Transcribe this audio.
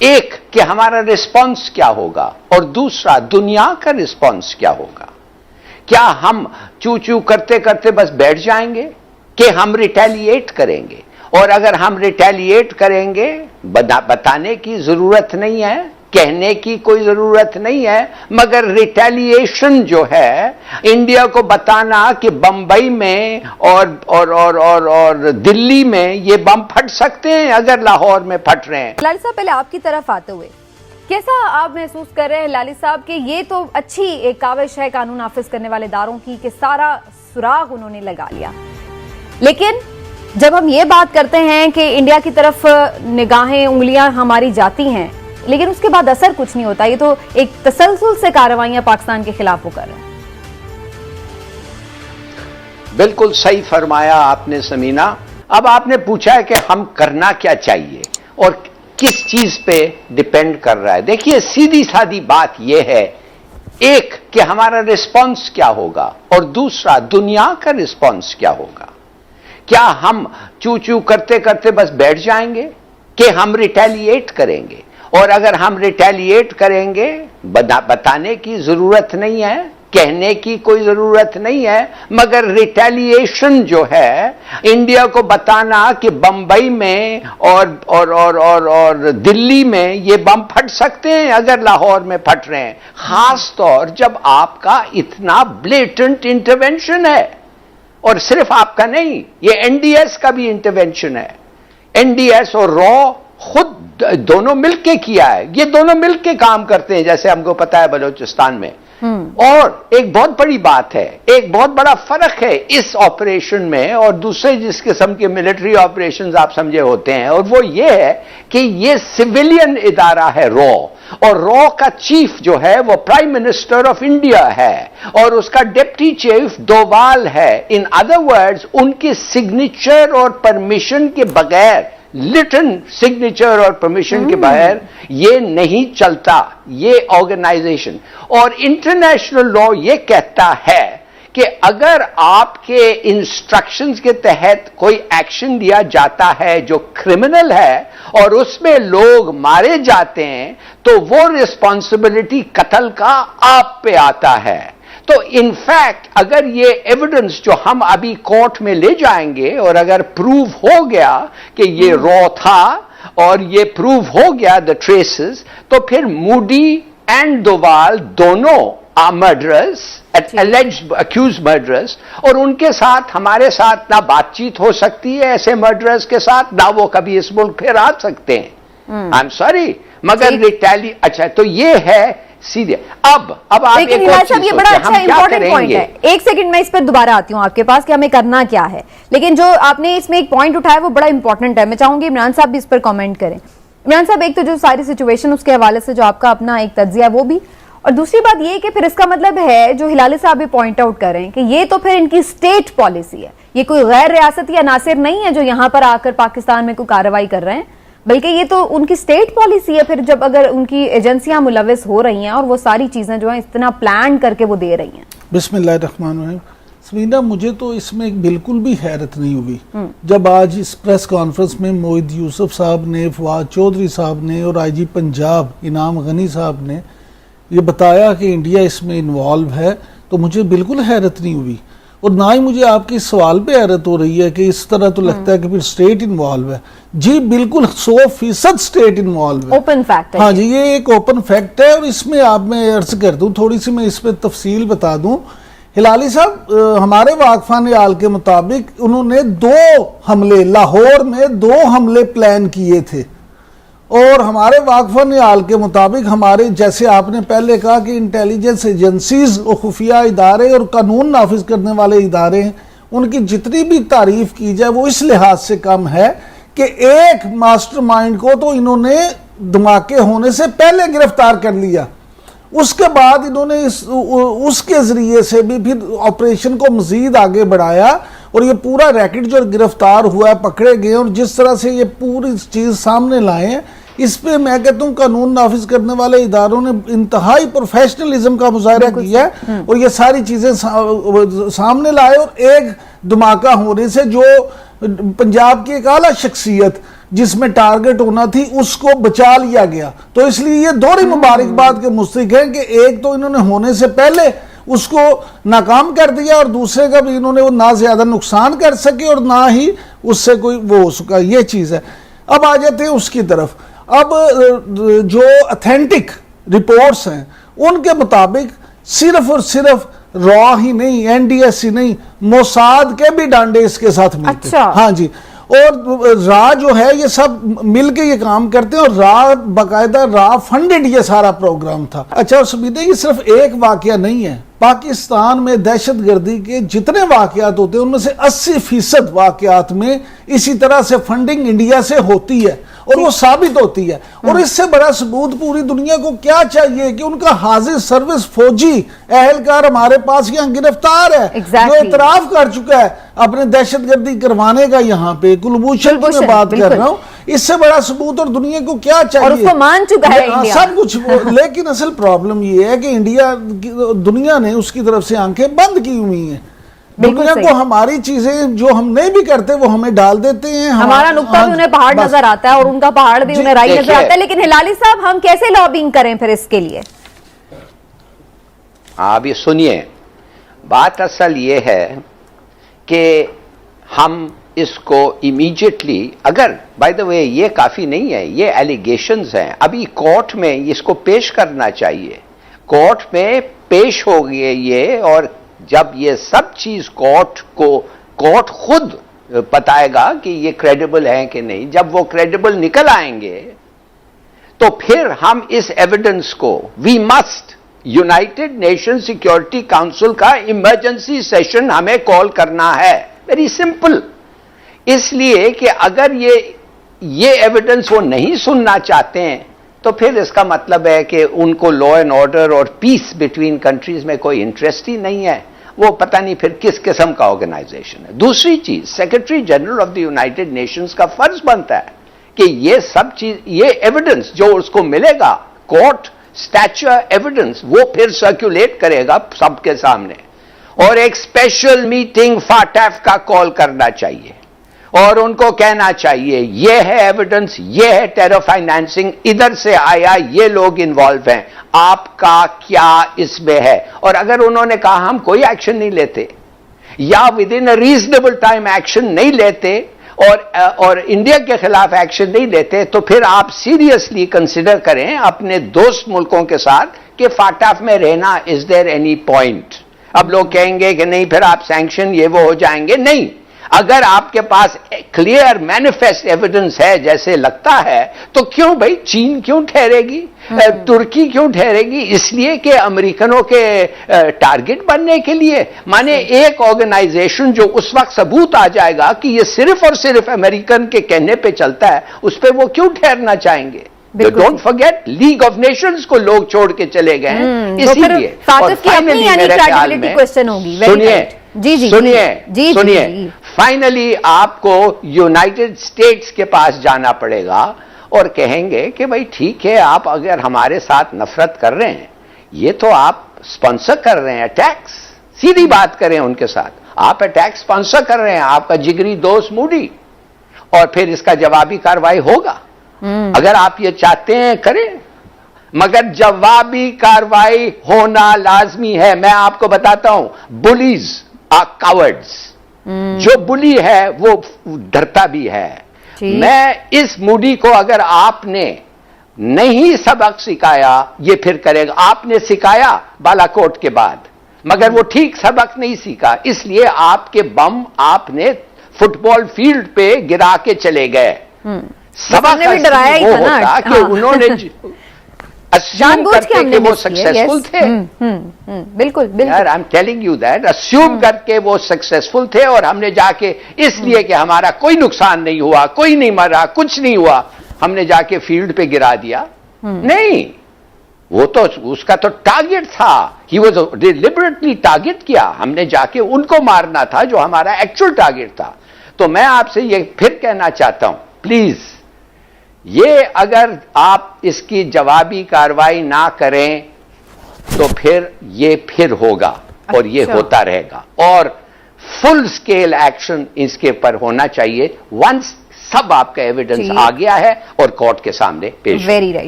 एक कि हमारा रिस्पॉन्स क्या होगा और दूसरा दुनिया का रिस्पॉन्स क्या होगा। क्या हम चू चू करते करते बस बैठ जाएंगे कि हम रिटेलिएट करेंगे? और अगर हम रिटेलिएट करेंगे, बताने की जरूरत नहीं है, कहने की कोई जरूरत नहीं है, मगर रिटेलिएशन जो है इंडिया को बताना कि बंबई में और दिल्ली में ये बम फट सकते हैं अगर लाहौर में फट रहे हैं। लाली साहब, पहले आपकी तरफ आते हुए कैसा आप महसूस कर रहे हैं लाली साहब कि ये तो अच्छी एक काविश है कानून नाफिज करने वाले इदारों की कि सारा सुराग उन्होंने लगा लिया, लेकिन जब हम ये बात करते हैं कि इंडिया की तरफ निगाहें उंगलियां हमारी जाती हैं लेकिन उसके बाद असर कुछ नहीं होता, ये तो एक तसलसल से कार्रवाइयां पाकिस्तान के खिलाफ वो कर रहे हैं। बिल्कुल सही फरमाया आपने समीना। अब आपने पूछा है कि हम करना क्या चाहिए और किस चीज पे डिपेंड कर रहा है। देखिए, सीधी सादी बात यह है, एक कि हमारा रिस्पॉन्स क्या होगा और दूसरा दुनिया का रिस्पॉन्स क्या होगा। क्या हम चू चू करते करते बस बैठ जाएंगे कि हम रिटेलिएट करेंगे? और अगर हम रिटेलिएट करेंगे, बताने की जरूरत नहीं है, कहने की कोई जरूरत नहीं है, मगर रिटेलिएशन जो है इंडिया को बताना कि बंबई में और दिल्ली में ये बम फट सकते हैं अगर लाहौर में फट रहे हैं, खास तौर जब आपका इतना ब्लेटेंट इंटरवेंशन है। और सिर्फ आपका नहीं, ये एनडीएस का भी इंटरवेंशन है। एनडीएस और रॉ खुद दोनों मिलके किया है, ये दोनों मिलके काम करते हैं, जैसे हमको पता है बलूचिस्तान में। और एक बहुत बड़ी बात है, एक बहुत बड़ा फर्क है इस ऑपरेशन में और दूसरे जिस किस्म के मिलिट्री ऑपरेशंस आप समझे होते हैं, और वो ये है कि ये सिविलियन इदारा है रॉ, और रॉ का चीफ जो है वो प्राइम मिनिस्टर ऑफ इंडिया है और उसका डिप्टी चीफ डोवाल है। इन अदर वर्ड्स, उनकी सिग्नेचर और परमिशन के बगैर, लिटन सिग्नेचर और परमिशन के बगैर ये नहीं चलता, ये ऑर्गेनाइजेशन। और इंटरनेशनल लॉ ये कहता है कि अगर आपके इंस्ट्रक्शंस के तहत कोई एक्शन लिया जाता है जो क्रिमिनल है और उसमें लोग मारे जाते हैं, तो वो रिस्पॉन्सिबिलिटी कत्ल का आप पे आता है। तो इनफैक्ट अगर ये एविडेंस जो हम अभी कोर्ट में ले जाएंगे और अगर प्रूव हो गया कि ये रॉ था और ये प्रूव हो गया द ट्रेसेस, तो फिर मूडी एंड डोवाल दोनों मर्डरर्स, एलिज्ड अक्यूज मर्डरर्स, और उनके साथ हमारे साथ ना बातचीत हो सकती है ऐसे मर्डरर्स के साथ, ना वो कभी इस मुल्क फिर आ सकते हैं। आई एम सॉरी, मगर रिटेली अच्छा तो ये है सीधे। अब आप लेकिन साहब, ये बड़ा अच्छा इंपॉर्टेंट पॉइंट है। एक सेकंड में इस पर दोबारा आती हूं आपके पास कि हमें करना क्या है, लेकिन जो आपने इसमें एक पॉइंट उठाया वो बड़ा इंपॉर्टेंट है। मैं चाहूंगी इमरान साहब भी इस पर कमेंट करें। इमरान साहब, एक तो जो सारी सिचुएशन उसके हवाले से जो आपका अपना एक तज्जिया वो भी, और दूसरी बात ये कि फिर इसका मतलब है जो हिलाली साहब भी पॉइंट आउट कर रहे हैं कि ये तो फिर इनकी स्टेट पॉलिसी है, ये कोई गैर रियासती अनासिर नहीं है जो यहां पर आकर पाकिस्तान में कोई कार्रवाई कर रहे हैं, बल्कि ये तो उनकी स्टेट पॉलिसी है। फिर जब अगर उनकी एजेंसियां मुलविस हो रही हैं और वो सारी चीजें जो है इतना प्लान करके वो दे रही हैं। बिस्मिल्लाहिर्रहमानिर्रहीम। समीना, मुझे तो इसमें बिल्कुल भी हैरत नहीं हुई जब आज इस प्रेस कॉन्फ्रेंस में मोहिद यूसुफ साहब ने, फवाद चौधरी साहब ने और आईजी पंजाब इनाम गनी साहब ने ये बताया कि इंडिया इसमें इन्वॉल्व है, तो मुझे बिल्कुल हैरत नहीं हुई। और ना ही मुझे आपके इस सवाल पे हैरत हो रही है कि इस तरह तो लगता है कि फिर स्टेट इन्वॉल्व है। जी बिल्कुल 100% स्टेट इन्वॉल्व है, ओपन फैक्ट है। हाँ जी, ये एक ओपन फैक्ट है। और इसमें आप मैं अर्ज कर दूं, थोड़ी सी मैं इस पर तफसील बता दूं। हिलाली साहब, हमारे वाकफान आल के मुताबिक उन्होंने 2 हमले, लाहौर में 2 हमले प्लान किए थे, और हमारे वाकफान आल के मुताबिक हमारे, जैसे आपने पहले कहा कि इंटेलिजेंस एजेंसीज और खुफिया इदारे और कानून नाफिज करने वाले इदारे हैं, उनकी जितनी भी तारीफ की जाए वो इस लिहाज से कम है कि एक मास्टरमाइंड को तो इन्होंने धमाके होने से पहले गिरफ्तार कर लिया, उसके बाद इन्होंने उसके जरिए से भी फिर ऑपरेशन को मजीद आगे बढ़ाया, और ये पूरा रैकेट जो गिरफ्तार हुआ है, पकड़े गए, और जिस तरह से ये पूरी चीज सामने लाए हैं, इस पे मैं कहता हूँ कानून नाफिज करने वाले इदारों ने इंतहाई प्रोफेशनलिज्म का मुजाहरा किया है और ये सारी चीजें सामने लाए। और एक धमाका होने से जो पंजाब की एक आला शख्सियत जिसमें टारगेट होना थी उसको बचा लिया गया। तो इसलिए ये दोहरी मुबारकबाद के मुस्तहिक हैं कि एक तो इन्होंने होने से पहले उसको नाकाम कर दिया और दूसरे का भी इन्होंने वो ना ज्यादा नुकसान कर सके और ना ही उससे कोई वो हो सका, ये चीज है। अब आ जाते हैं उसकी तरफ। अब जो ऑथेंटिक रिपोर्ट्स हैं उनके मुताबिक सिर्फ और सिर्फ रॉ ही नहीं, एनडीएस ही नहीं, मोसाद के भी डांडे इसके साथ मिलते। अच्छा। हाँ जी, और रा जो है ये सब मिलके ये काम करते हैं और रा बाकायदा रा फंडेड ये सारा प्रोग्राम था। अच्छा, और सुबीदा ये सिर्फ एक वाकया नहीं है। पाकिस्तान में दहशतगर्दी के जितने वाकयात होते हैं उनमें से 80% वाकयात में इसी तरह से फंडिंग इंडिया से होती है और वो साबित होती है। और इससे बड़ा सबूत पूरी दुनिया को क्या चाहिए कि उनका हाजिर सर्विस फौजी एहलकार हमारे पास यहाँ गिरफ्तार है, जो इतराफ कर चुका है अपने दहशतगर्दी करवाने का। यहाँ पे कुलभूषण की मैं बात कर रहा हूँ, इससे बड़ा सबूत और दुनिया को क्या चाहिए? और उसको मान चुका है इंडिया। सब कुछ। लेकिन असल प्रॉब्लम ये है कि इंडिया दुनिया ने उसकी तरफ से आंखें बंद की हुई हैं। दुनिया को हमारी चीजें जो हम नहीं भी करते वो हमें डाल देते हैं। हमारा नुक्ता भी उन्हें पहाड़ नजर आता है और उनका पहाड़ भी उन्हें राई नजर आता है। लेकिन हिलाली साहब, हम कैसे लॉबिंग करें फिर इसके लिए? आप ये सुनिए, बात असल ये है कि हम इसको इमीडिएटली, अगर बाय द वे ये काफी नहीं है, ये एलिगेशंस हैं, अभी कोर्ट में इसको पेश करना चाहिए। कोर्ट में पेश हो गए ये, और जब ये सब चीज कोर्ट खुद बताएगा कि ये क्रेडिबल है कि नहीं, जब वो क्रेडिबल निकल आएंगे तो फिर हम इस एविडेंस को, we must, United Nation Security Council का इमरजेंसी सेशन हमें कॉल करना है। Very simple. इसलिए कि अगर ये एविडेंस वो नहीं सुनना चाहते हैं तो फिर इसका मतलब है कि उनको लॉ एंड ऑर्डर और पीस बिटवीन कंट्रीज में कोई इंटरेस्ट ही नहीं है। वो पता नहीं फिर किस किस्म का ऑर्गेनाइजेशन है। दूसरी चीज, secretary general of the United Nations का फर्ज बनता है कि ये सब चीज, ये एविडेंस जो उसको मिलेगा, कोर्ट स्टैच्यूर एविडेंस, वो फिर सर्कुलेट करेगा सबके सामने, और एक स्पेशल मीटिंग फाटफ का कॉल करना चाहिए और उनको कहना चाहिए ये है एविडेंस, ये है टेरर फाइनेंसिंग, इधर से आया, ये लोग इन्वॉल्व हैं, आपका क्या इसमें है। और अगर उन्होंने कहा हम कोई एक्शन नहीं लेते या with in a reasonable time action नहीं लेते और इंडिया के खिलाफ एक्शन नहीं लेते, तो फिर आप सीरियसली कंसिडर करें अपने दोस्त मुल्कों के साथ कि फाटफ में रहना, इज देयर एनी पॉइंट। अब लोग कहेंगे कि नहीं फिर आप सैंक्शन ये वो हो जाएंगे। नहीं, अगर आपके पास क्लियर मैनिफेस्ट एविडेंस है जैसे लगता है, तो क्यों भाई चीन क्यों ठहरेगी, तुर्की क्यों ठहरेगी? इसलिए कि अमेरिकनों के टारगेट बनने के लिए। माने एक ऑर्गेनाइजेशन जो उस वक्त सबूत आ जाएगा कि ये सिर्फ और सिर्फ अमेरिकन के कहने पे चलता है, उस पर वो क्यों ठहरना चाहेंगे? Don't forget, league of Nations को लोग छोड़ के चले गए हैं। इसीलिए सुनिए, फाइनली आपको यूनाइटेड स्टेट्स के पास जाना पड़ेगा और कहेंगे कि भाई ठीक है, आप अगर हमारे साथ नफरत कर रहे हैं, ये तो आप स्पॉन्सर कर रहे हैं अटैक्स, सीधी बात करें उनके साथ, आप अटैक स्पॉन्सर कर रहे हैं, आपका जिगरी दोस्त मूडी, और फिर इसका जवाबी कार्रवाई होगा। अगर आप ये चाहते हैं करें, मगर जवाबी कार्रवाई होना लाजमी है। मैं आपको बताता हूं, बुलीज आर कावर्ड्स। जो बुली है वो डरता भी है। मैं इस मूडी को, अगर आपने नहीं सबक सिखाया, ये फिर करेगा। आपने सिखाया बालाकोट के बाद, मगर वो ठीक सबक नहीं सीखा, इसलिए आपके बम आपने फुटबॉल फील्ड पे गिरा के चले गए। सबक भी डराया ही था ना कि उन्होंने अस्यूम करके कि वो सक्सेसफुल थे। बिल्कुल यार, I am telling you that, assume करके वो सक्सेसफुल थे और हमने जाके इसलिए कि हमारा कोई नुकसान नहीं हुआ, कोई नहीं मरा, कुछ नहीं हुआ, हमने जाके फील्ड पे गिरा दिया। नहीं, वो तो उसका तो टारगेट था, ही वाज डिलिबरेटली टारगेट किया, हमने जाके उनको मारना था जो हमारा एक्चुअल टारगेट था। तो मैं आपसे ये फिर कहना चाहता हूं, प्लीज, ये अगर आप इसकी जवाबी कार्रवाई ना करें तो फिर ये फिर होगा और ये होता रहेगा, और फुल स्केल एक्शन इसके पर होना चाहिए। वंस सब आपका एविडेंस जी। आ गया है और कोर्ट के सामने पेश वेरी राइट।